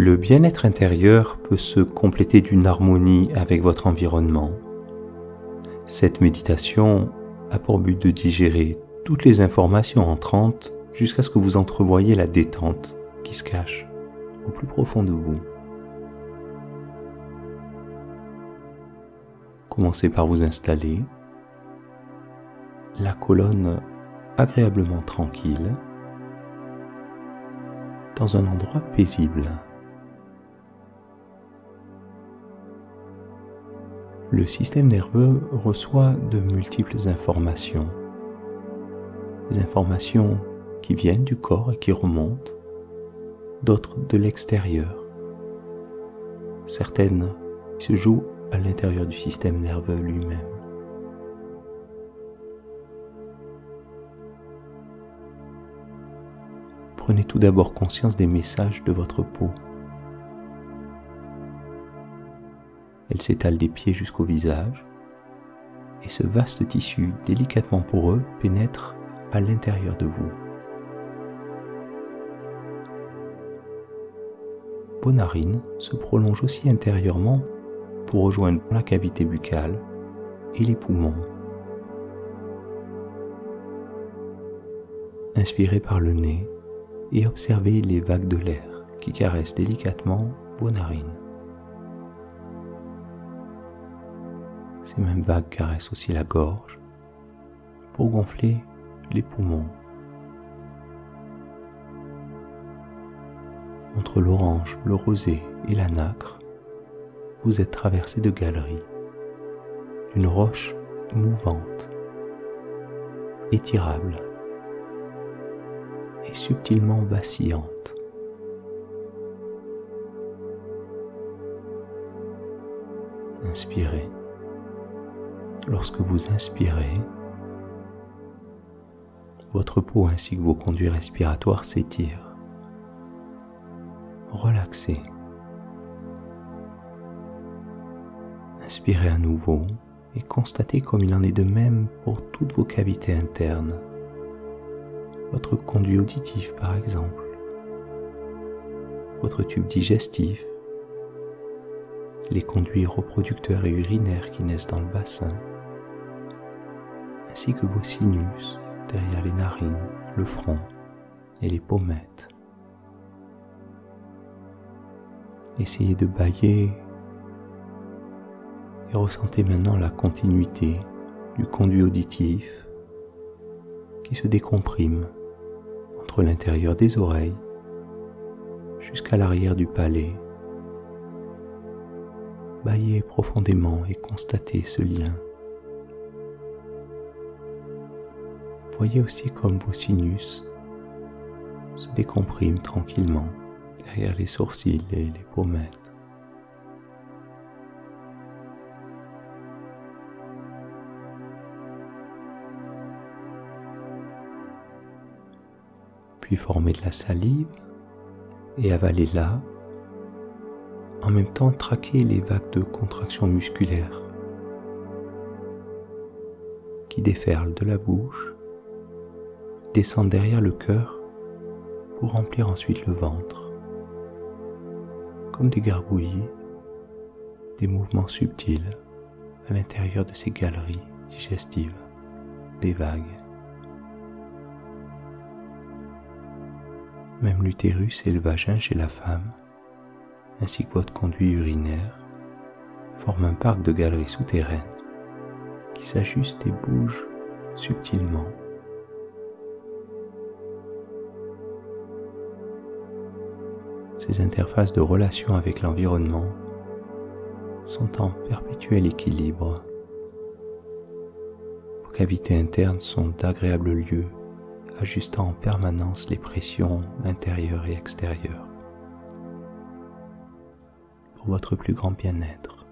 Le bien-être intérieur peut se compléter d'une harmonie avec votre environnement. Cette méditation a pour but de digérer toutes les informations entrantes jusqu'à ce que vous entrevoyiez la détente qui se cache au plus profond de vous. Commencez par vous installer, la colonne agréablement tranquille, dans un endroit paisible. Le système nerveux reçoit de multiples informations. Des informations qui viennent du corps et qui remontent, d'autres de l'extérieur. Certaines se jouent à l'intérieur du système nerveux lui-même. Prenez tout d'abord conscience des messages de votre peau. Elle s'étale des pieds jusqu'au visage, et ce vaste tissu délicatement poreux pénètre à l'intérieur de vous. Vos narines se prolongent aussi intérieurement pour rejoindre la cavité buccale et les poumons. Inspirez par le nez et observez les vagues de l'air qui caressent délicatement vos narines. Ces mêmes vagues caressent aussi la gorge pour gonfler les poumons. Entre l'orange, le rosé et la nacre, vous êtes traversé de galeries, d'une roche mouvante, étirable et subtilement vacillante. Inspirez. Lorsque vous inspirez, votre peau ainsi que vos conduits respiratoires s'étirent. Relaxez. Inspirez à nouveau et constatez comme il en est de même pour toutes vos cavités internes. Votre conduit auditif par exemple, votre tube digestif, les conduits reproducteurs et urinaires qui naissent dans le bassin, ainsi que vos sinus derrière les narines, le front et les pommettes. Essayez de bâiller et ressentez maintenant la continuité du conduit auditif qui se décomprime entre l'intérieur des oreilles jusqu'à l'arrière du palais. Bâillez profondément et constatez ce lien. Voyez aussi comme vos sinus se décompriment tranquillement derrière les sourcils et les pommettes. Puis formez de la salive et avalez-la. En même temps, traquez les vagues de contraction musculaire qui déferlent de la bouche, descendent derrière le cœur pour remplir ensuite le ventre. Comme des gargouilles, des mouvements subtils à l'intérieur de ces galeries digestives, des vagues. Même l'utérus et le vagin chez la femme, ainsi que votre conduit urinaire, forment un parc de galeries souterraines qui s'ajustent et bougent subtilement. Ces interfaces de relation avec l'environnement sont en perpétuel équilibre. Vos cavités internes sont d'agréables lieux, ajustant en permanence les pressions intérieures et extérieures pour votre plus grand bien-être.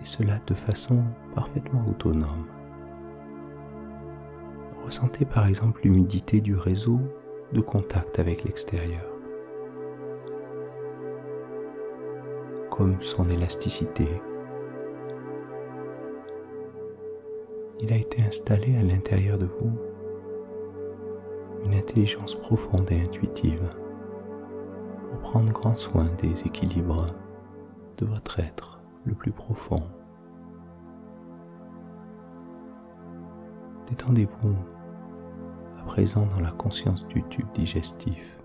Et cela de façon parfaitement autonome. Ressentez par exemple l'humidité du réseau de contact avec l'extérieur, comme son élasticité. Il a été installé à l'intérieur de vous une intelligence profonde et intuitive pour prendre grand soin des équilibres de votre être le plus profond. Détendez-vous à présent dans la conscience du tube digestif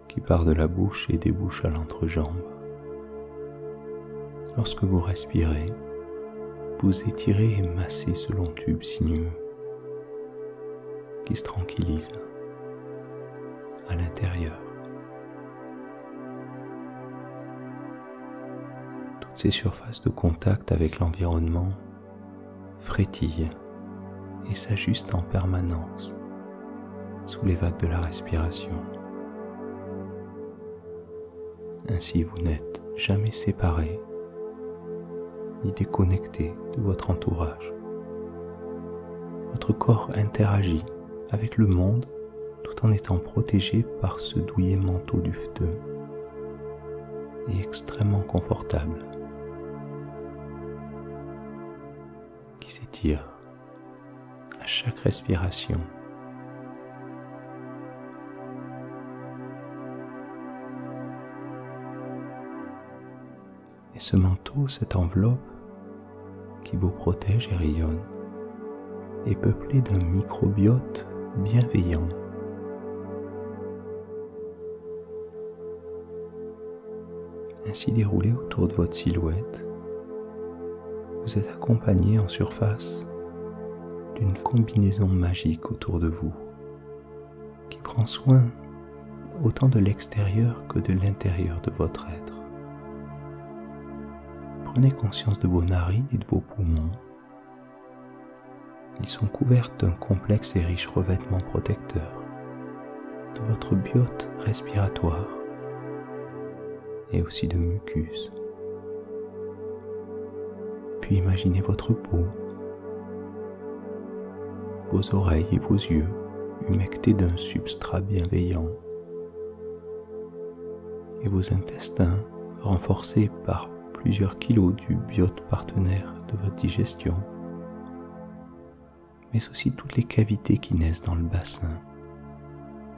qui part de la bouche et débouche à l'entrejambe. Lorsque vous respirez, vous étirez et massez ce long tube sinueux qui se tranquillise à l'intérieur. Toutes ces surfaces de contact avec l'environnement frétillent et s'ajustent en permanence sous les vagues de la respiration. Ainsi, vous n'êtes jamais séparé ni déconnecté de votre entourage. Votre corps interagit avec le monde tout en étant protégé par ce douillet manteau duveteux et extrêmement confortable qui s'étire à chaque respiration. Et ce manteau, cette enveloppe qui vous protège et rayonne, est peuplé d'un microbiote bienveillant. Ainsi déroulé autour de votre silhouette, vous êtes accompagné en surface d'une combinaison magique autour de vous qui prend soin autant de l'extérieur que de l'intérieur de votre être. Prenez conscience de vos narines et de vos poumons. Ils sont couverts d'un complexe et riche revêtement protecteur, de votre biote respiratoire et aussi de mucus. Puis imaginez votre peau, vos oreilles et vos yeux humectés d'un substrat bienveillant et vos intestins renforcés par plusieurs kilos du biote partenaire de votre digestion, mais aussi toutes les cavités qui naissent dans le bassin,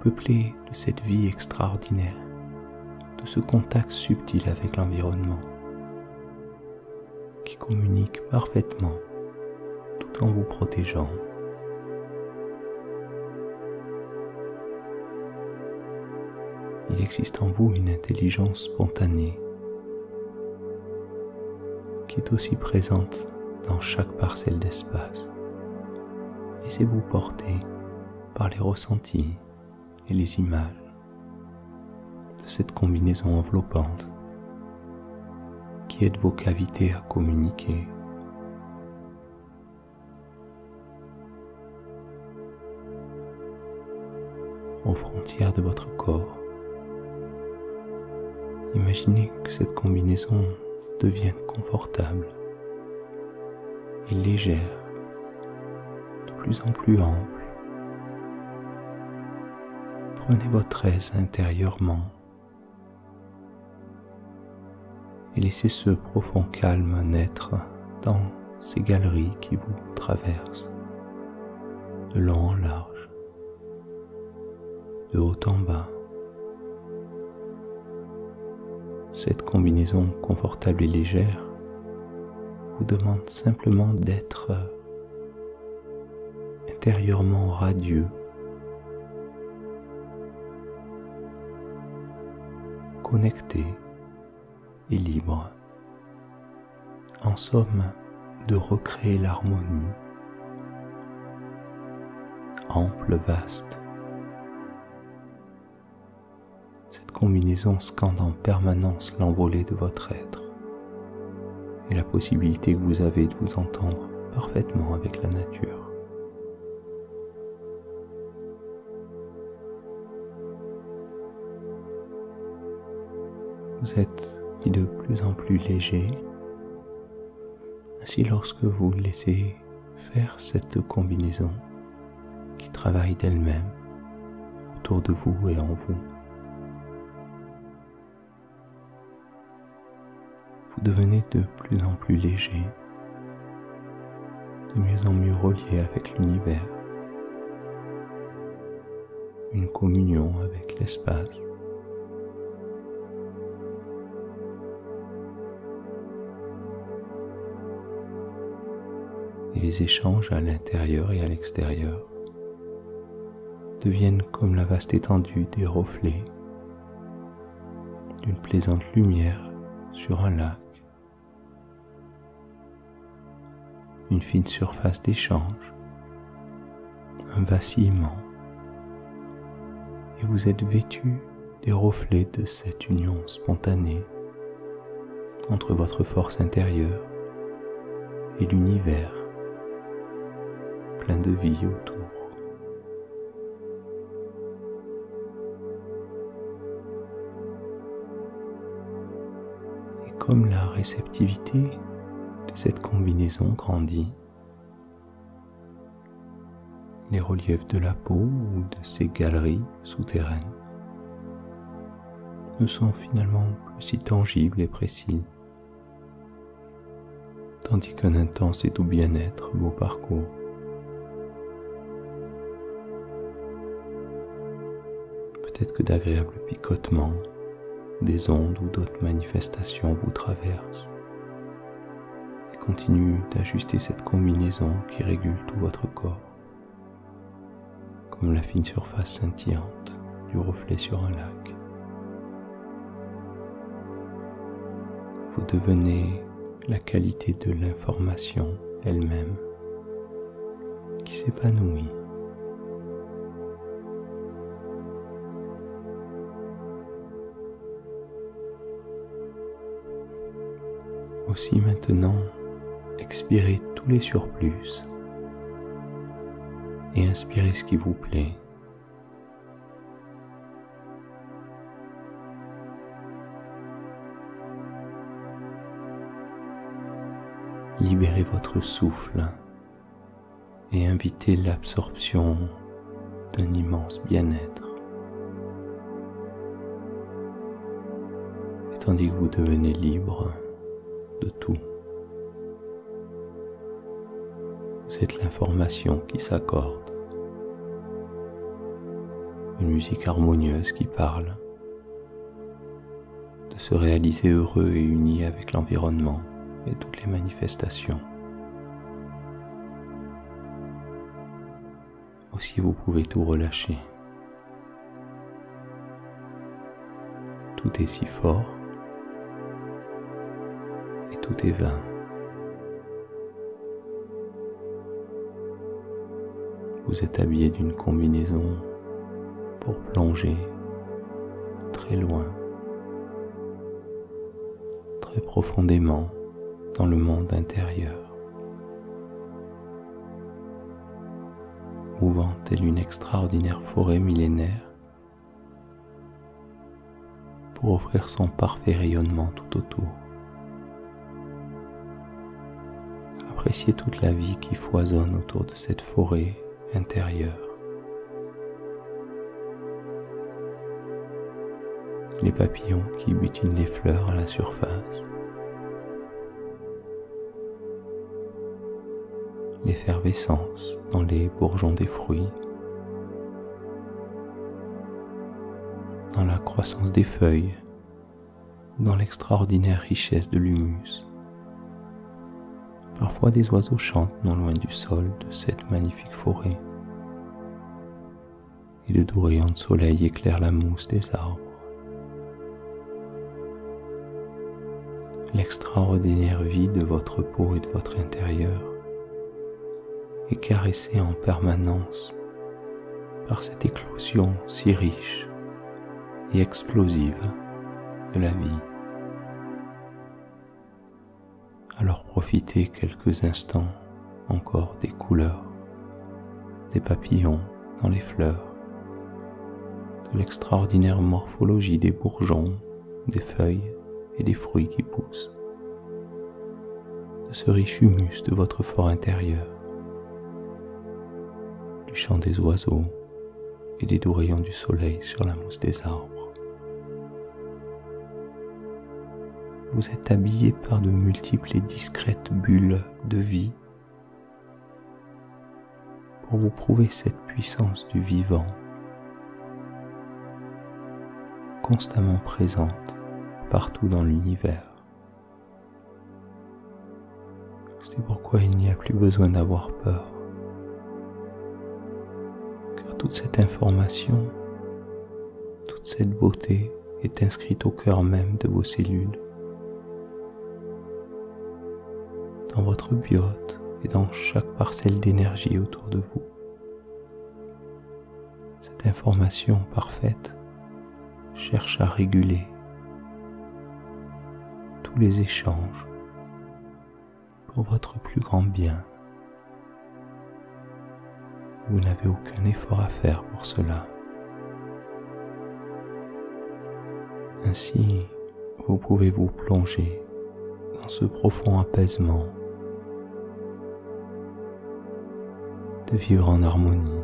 peuplées de cette vie extraordinaire, de ce contact subtil avec l'environnement, qui communique parfaitement tout en vous protégeant. Il existe en vous une intelligence spontanée qui est aussi présente dans chaque parcelle d'espace. Laissez-vous porter par les ressentis et les images de cette combinaison enveloppante qui aide vos cavités à communiquer. Aux frontières de votre corps, imaginez que cette combinaison devienne confortable et légère, de plus en plus ample. Prenez votre aise intérieurement et laissez ce profond calme naître dans ces galeries qui vous traversent, de long en large, de haut en bas. Cette combinaison confortable et légère vous demande simplement d'être intérieurement radieux, connecté et libre. En somme, de recréer l'harmonie ample, vaste. Cette combinaison scande en permanence l'envolée de votre être et la possibilité que vous avez de vous entendre parfaitement avec la nature. Vous êtes de plus en plus léger. Ainsi, lorsque vous laissez faire cette combinaison qui travaille d'elle-même autour de vous et en vous, vous devenez de plus en plus léger, de mieux en mieux relié avec l'univers. une communion avec l'espace. Et les échanges à l'intérieur et à l'extérieur deviennent comme la vaste étendue des reflets d'une plaisante lumière sur un lac, une fine surface d'échange, un vacillement, et vous êtes vêtu des reflets de cette union spontanée entre votre force intérieure et l'univers plein de vie autour. Et comme la réceptivité de cette combinaison grandit, les reliefs de la peau ou de ces galeries souterraines ne sont finalement plus si tangibles et précis, tandis qu'un intense et doux bien-être vous parcourt. Peut-être que d'agréables picotements, des ondes ou d'autres manifestations vous traversent et continuent d'ajuster cette combinaison qui régule tout votre corps, comme la fine surface scintillante du reflet sur un lac. Vous devenez la qualité de l'information elle-même qui s'épanouit. Aussi maintenant, expirez tous les surplus et inspirez ce qui vous plaît. Libérez votre souffle et invitez l'absorption d'un immense bien-être. Et tandis que vous devenez libre de tout, vous êtes l'information qui s'accorde, une musique harmonieuse qui parle de se réaliser heureux et uni avec l'environnement et toutes les manifestations. Aussi vous pouvez tout relâcher. Tout est si fort et tout est vain. Vous êtes habillé d'une combinaison pour plonger très loin, très profondément dans le monde intérieur, mouvant telle une extraordinaire forêt millénaire pour offrir son parfait rayonnement tout autour. Appréciez toute la vie qui foisonne autour de cette forêt intérieure. Les papillons qui butinent les fleurs à la surface, l'effervescence dans les bourgeons des fruits, dans la croissance des feuilles, dans l'extraordinaire richesse de l'humus. Parfois des oiseaux chantent non loin du sol de cette magnifique forêt, et de doux rayons de soleil éclairent la mousse des arbres. L'extraordinaire vie de votre peau et de votre intérieur est caressée en permanence par cette éclosion si riche et explosive de la vie. Alors profitez quelques instants encore des couleurs, des papillons dans les fleurs, de l'extraordinaire morphologie des bourgeons, des feuilles et des fruits qui poussent, de ce riche humus de votre fort intérieur, du chant des oiseaux et des doux rayons du soleil sur la mousse des arbres. Vous êtes habillé par de multiples et discrètes bulles de vie pour vous prouver cette puissance du vivant constamment présente partout dans l'univers. C'est pourquoi il n'y a plus besoin d'avoir peur, car toute cette information, toute cette beauté est inscrite au cœur même de vos cellules, dans votre biote et dans chaque parcelle d'énergie autour de vous. Cette information parfaite cherche à réguler tous les échanges pour votre plus grand bien. Vous n'avez aucun effort à faire pour cela. Ainsi, vous pouvez vous plonger dans ce profond apaisement, de vivre en harmonie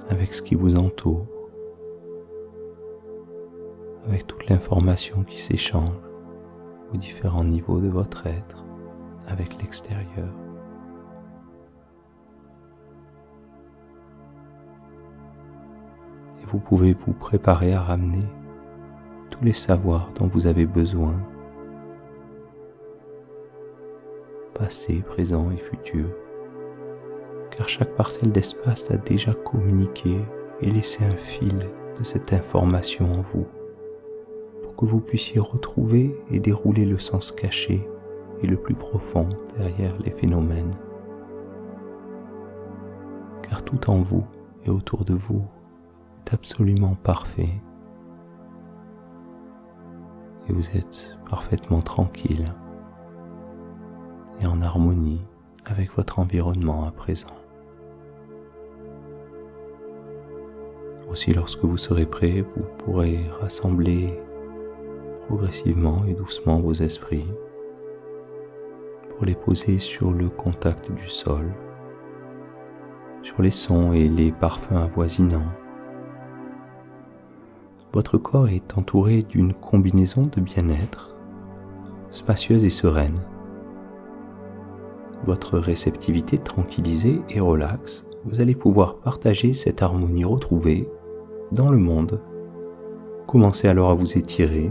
avec ce qui vous entoure, avec toute l'information qui s'échange aux différents niveaux de votre être, avec l'extérieur. Et vous pouvez vous préparer à ramener tous les savoirs dont vous avez besoin, passé, présent et futur, car chaque parcelle d'espace a déjà communiqué et laissé un fil de cette information en vous, pour que vous puissiez retrouver et dérouler le sens caché et le plus profond derrière les phénomènes. Car tout en vous et autour de vous est absolument parfait, et vous êtes parfaitement tranquille et en harmonie avec votre environnement à présent. Aussi, lorsque vous serez prêt, vous pourrez rassembler progressivement et doucement vos esprits pour les poser sur le contact du sol, sur les sons et les parfums avoisinants. Votre corps est entouré d'une combinaison de bien-être, spacieuse et sereine. Votre réceptivité tranquillisée et relaxe, vous allez pouvoir partager cette harmonie retrouvée dans le monde. Commencez alors à vous étirer.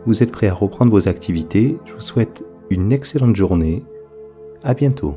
Vous êtes prêt à reprendre vos activités. Je vous souhaite une excellente journée. À bientôt.